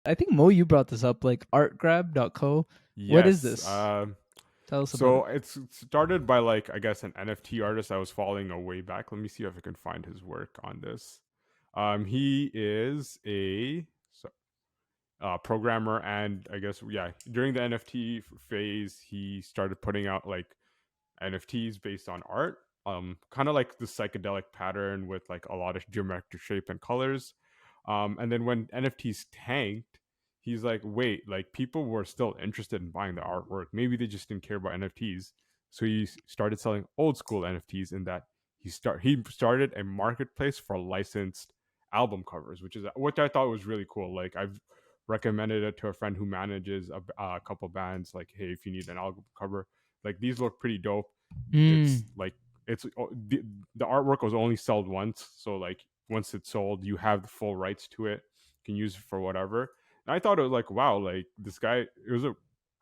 I think Mo, you brought this up, like artgrab.co. What is Yes. this? Tell us about So it. it's started by like I guess an NFT artist I was following a way back. Let me see if I can find his work on this. He is a programmer, and I guess during the NFT phase, he started putting out like NFTs based on art. Kind of like the psychedelic pattern with like a lot of geometric shape and colors. And then when NFTs tanked, he's like, wait, like people were still interested in buying the artwork. Maybe they just didn't care about NFTs. So he started selling old school NFTs in that he started a marketplace for licensed album covers, which I thought was really cool. Like I've recommended it to a friend who manages a couple bands. Like, hey, if you need an album cover, like these look pretty dope. It's like the artwork was only sold once, so like once it's sold, you have the full rights to it. You can use it for whatever. And I thought it was like, wow, like this guy.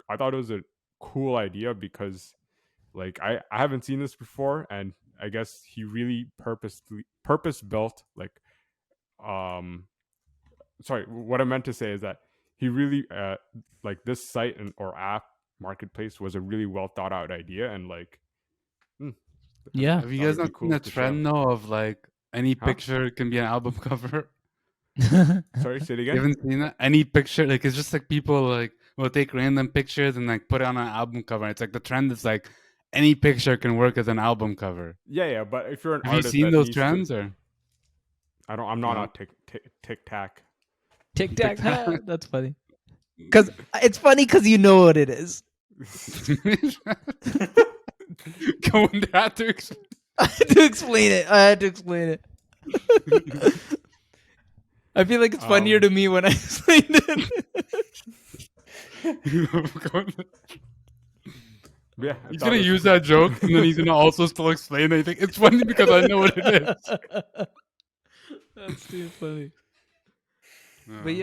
I thought it was a cool idea because like I haven't seen this before, and I guess he really purpose built like um sorry, what I meant to say is that he really like this site or app marketplace was a really well thought out idea, and like Yeah. Have you guys not seen the trend though of like any picture can be an album cover? Sorry, say it again. You haven't seen that? Any picture, like it's just like people like will take random pictures and like put it on an album cover. It's like the trend is like any picture can work as an album cover. Yeah, but if you're an Have you artist, seen those trends or? I'm not on TikTok. Tic Tac. That's funny. Because it's funny because you know what it is. Going to have to I had to explain it. I feel like it's funnier to me when I explained it. Yeah, he's gonna use that joke and then he's gonna also still explain it. I think it's funny because I know what it is. That's too funny. But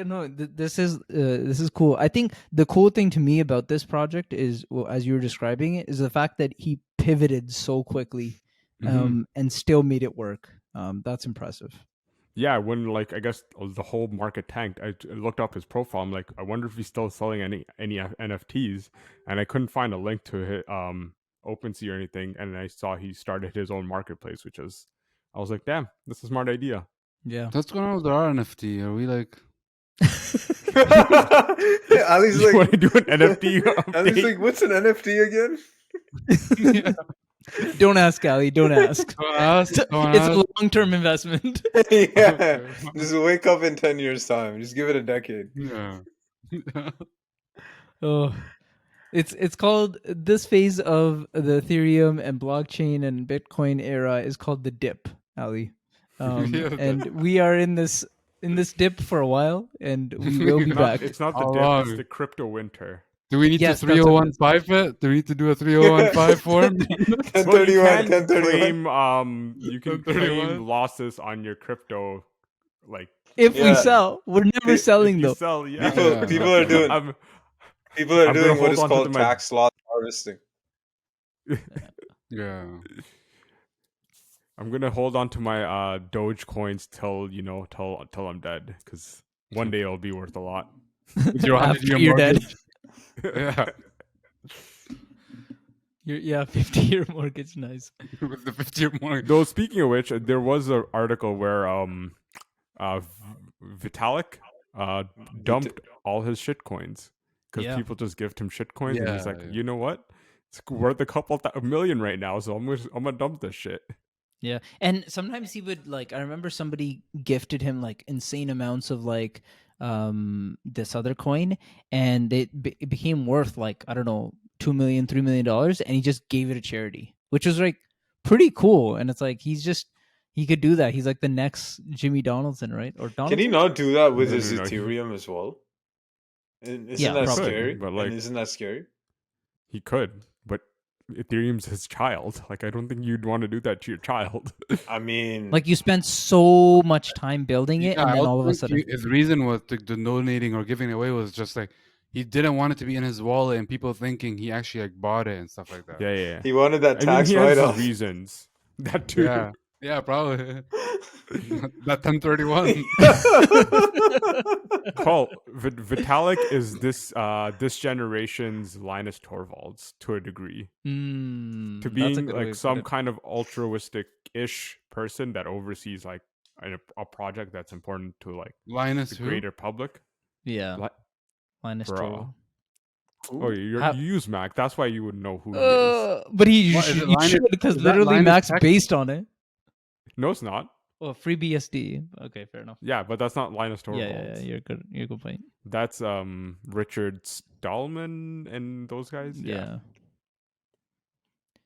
this is cool. I think the cool thing to me about this project is, well, as you were describing it, is the fact that he pivoted so quickly, and still made it work. That's impressive. Yeah, when like I guess the whole market tanked, I looked up his profile. I'm like, I wonder if he's still selling any NFTs, and I couldn't find a link to his OpenSea or anything. And I saw he started his own marketplace, I was like, damn, that's a smart idea. Yeah, what's going on with our NFT? Are we like? Ali's like, want to do an NFT? Ali's like, what's an NFT again? Yeah. Don't ask, Ali. Don't ask. Don't It's a long-term investment. Yeah, just wake up in 10 years' time. Just give it a decade. Yeah. Oh, it's called, this phase of the Ethereum and blockchain and Bitcoin era is called the dip, Ali. And we are in this dip for a while, and we will be back. It's not the dip; it's the crypto winter. Do we need to 3015 it? Do we need to do a 3015 form? 1031. You can claim losses on your crypto, like if we sell. We're never selling though. Sell, People are doing what is called tax loss harvesting. Yeah. I'm gonna hold on to my Doge coins till I'm dead, because one day it'll be worth a lot. After you're dead. Yeah. 50-year mortgage, nice. With the 50-year mortgage. Though, speaking of which, there was an article where Vitalik dumped all his shit coins because people just gift him shit coins, and he's like, you know what? It's worth a couple million right now, so I'm gonna dump this shit. Yeah, and sometimes he would, like, I remember somebody gifted him like insane amounts of like this other coin, and it became worth like, I don't know, $2 million, $3 million, and he just gave it to charity, which was like pretty cool. And it's like he could do that. He's like the next Jimmy Donaldson, right? Or Donaldson? Can he not do that with his Ethereum as well? Isn't that scary? But like, isn't that scary? He could, but Ethereum's his child. Like, I don't think you'd want to do that to your child. I mean, like, you spent so much time building it, and then all of a sudden, his reason was the donating or giving it away was just like he didn't want it to be in his wallet and people thinking he actually like bought it and stuff like that. Yeah. He wanted that tax write-off. write-off. Reasons that too. Yeah, probably. That 1031. Paul, Vitalik is this generation's Linus Torvalds to a degree. To being like some kind of altruistic-ish person that oversees like a project that's important to like Linus the who? greater public. Yeah. Linus Torvald. Oh, you use Mac. That's why you would know who he is. But you should, because literally Mac's based on it. No, it's not. Oh, FreeBSD. Okay, fair enough. Yeah, but that's not Linus Torvalds. Yeah, you're good. You're good point. That's Richard Stallman and those guys. Yeah.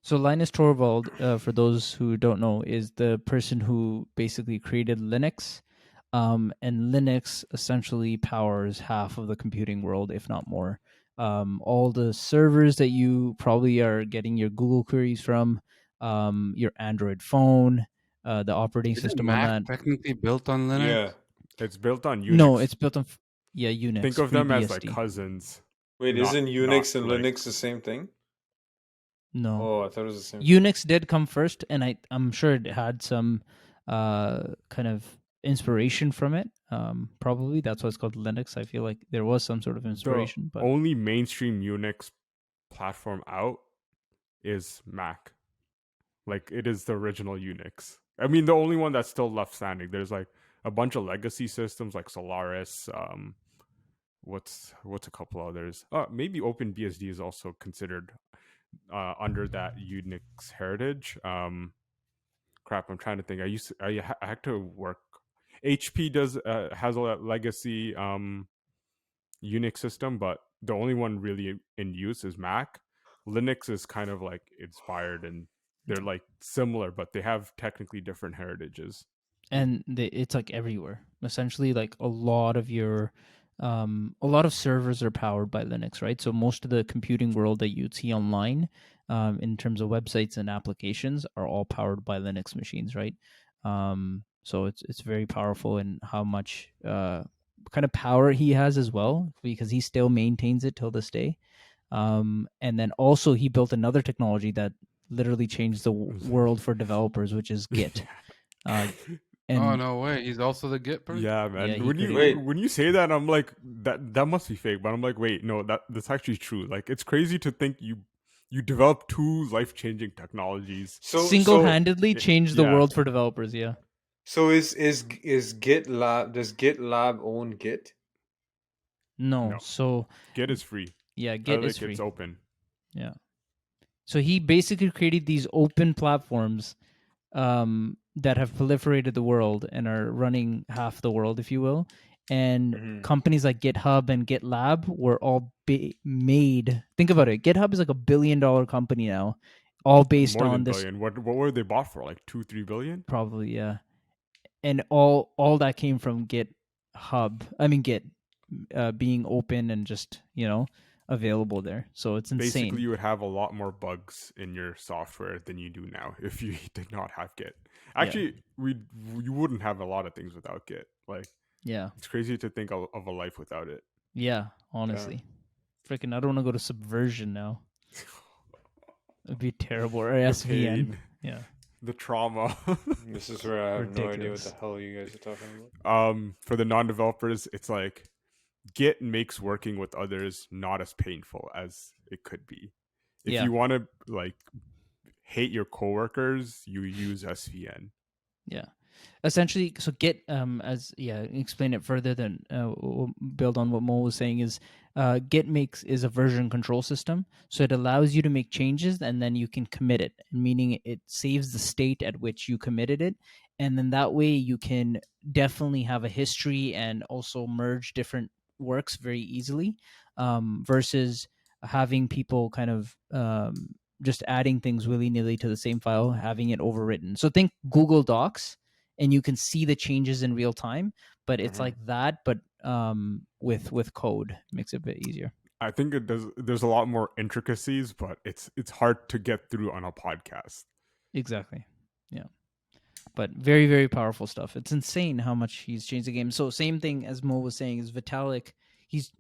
So Linus Torvald, for those who don't know, is the person who basically created Linux. And Linux essentially powers half of the computing world, if not more. All the servers that you probably are getting your Google queries from, your Android phone, the operating system Mac on that. Technically built on Linux. Yeah, it's built on Unix. No, it's built on Unix. Think of them as like cousins. Wait, isn't Unix and Linux the same thing? No. Oh, I thought it was the same. Unix did come first, and I'm sure it had some kind of inspiration from it. Probably that's why it's called Linux. I feel like there was some sort of inspiration. The but only mainstream Unix platform out is Mac. Like it is the original Unix. I mean, the only one that's still left standing. There's like a bunch of legacy systems like Solaris. What's a couple others? Maybe OpenBSD is also considered under that Unix heritage. Crap, I'm trying to think. I had to work. HP has a legacy Unix system, but the only one really in use is Mac. Linux is kind of like inspired, and they're like similar, but they have technically different heritages. And it's like everywhere. Essentially, like a lot of servers are powered by Linux, right? So most of the computing world that you'd see online, in terms of websites and applications, are all powered by Linux machines, right? So it's very powerful in how much kind of power he has as well, because he still maintains it till this day. And then also he built another technology that literally changed the world for developers, which is Git. Oh no way! He's also the Git person. Yeah, man. Yeah, when you say that, I'm like that must be fake. But I'm like, wait, no, that's actually true. Like, it's crazy to think you develop two life-changing technologies. Single-handedly changed the world for developers. Yeah. So is GitLab? Does GitLab own Git? No. So Git is free. Yeah, Git is free. It's open. Yeah. So he basically created these open platforms that have proliferated the world and are running half the world, if you will. And companies like GitHub and GitLab were all made. Think about it. GitHub is like $1 billion company now, all based on this. Billion. What were they bought for? Like 2-3 billion? Probably, yeah. And all that came from GitHub. I mean, Git being open and just available there. So it's insane. Basically, you would have a lot more bugs in your software than you do now if you did not have Git. Actually, you wouldn't have a lot of things without Git. Like, yeah, it's crazy to think of a life without it. Yeah, honestly, freaking, I don't want to go to Subversion now. It'd be terrible. Or SVN. Yeah, the trauma. This is where I have no idea what the hell you guys are talking about. For the non-developers, it's like Git makes working with others not as painful as it could be. If you want to like hate your coworkers, you use SVN. Yeah, essentially. So Git, explain it further. Then we'll build on what Mo was saying. Is Git is a version control system, so it allows you to make changes and then you can commit it, meaning it saves the state at which you committed it, and then that way you can definitely have a history and also merge different works very easily, versus having people kind of just adding things willy-nilly to the same file, having it overwritten. So think Google Docs, and you can see the changes in real time, but it's like that, but with code. Makes it a bit easier. I think there's a lot more intricacies, but it's hard to get through on a podcast. Exactly. Yeah. But very, very powerful stuff. It's insane how much he's changed the game. So same thing as Mo was saying is Vitalik. He's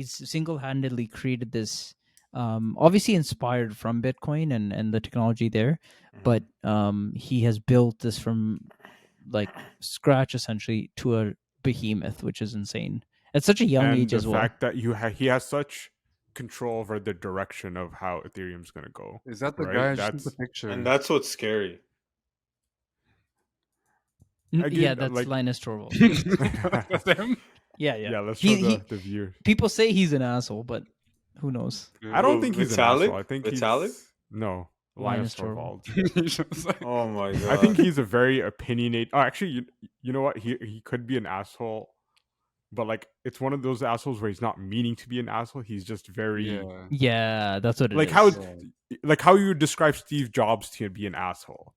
single-handedly created this, obviously inspired from Bitcoin and the technology there, but he has built this from like scratch essentially to a behemoth, which is insane at such a young and age the as well. fact that he has such control over the direction of how Ethereum's going to go. Is that the right? guy? I just the picture. And that's what's scary. Yeah, that's like, Linus Torvalds. That's him? Yeah. Yeah, let's show the view. People say he's an asshole, but who knows? I don't think he's an asshole. I think Vitalik? No, Linus Torvalds. Oh my god! I think he's a very opinionated. Oh, actually, you know what? He could be an asshole, but like it's one of those assholes where he's not meaning to be an asshole. He's just very that's what it like is. How you would describe Steve Jobs to be an asshole.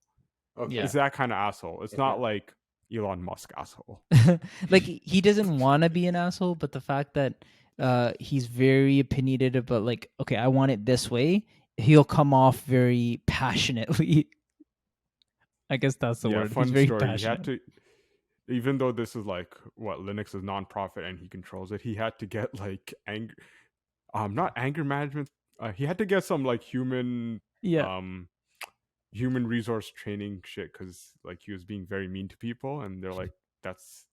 Okay. It's that kind of asshole. It's not like Elon Musk asshole. Like he doesn't want to be an asshole, but the fact that he's very opinionated about like, okay, I want it this way, he'll come off very passionately. I guess that's the word. Fun he's very story. passionate. He had to, even though this is like what Linux is nonprofit and he controls it, he had to get like not anger management. He had to get some like human resource training shit because like he was being very mean to people, and they're like, that's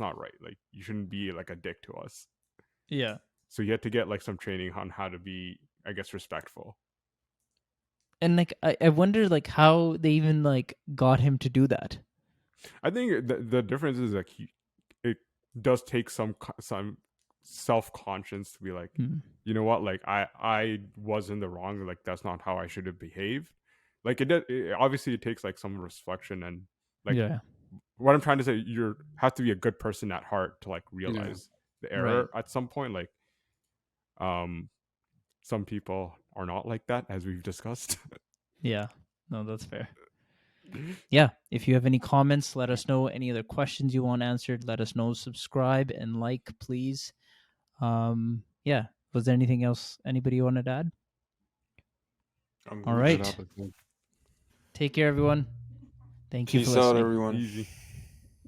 not right. Like you shouldn't be like a dick to us. Yeah. So you had to get like some training on how to be, I guess, respectful. And like I wonder like how they even like got him to do that. I think the difference is like it does take some self-conscience to be like, you know what, like I was in the wrong, like that's not how I should have behaved. Like it obviously it takes like some reflection, and like what I'm trying to say, you have to be a good person at heart to like realize the error at some point. Like some people are not like that, as we've discussed. Yeah, no, that's fair. Yeah, if you have any comments, let us know. Any other questions you want answered, let us know. Subscribe and like, please. Yeah, was there anything else anybody wanted to add? All right, take care everyone. Thank you for listening. Peace out, everyone. Easy.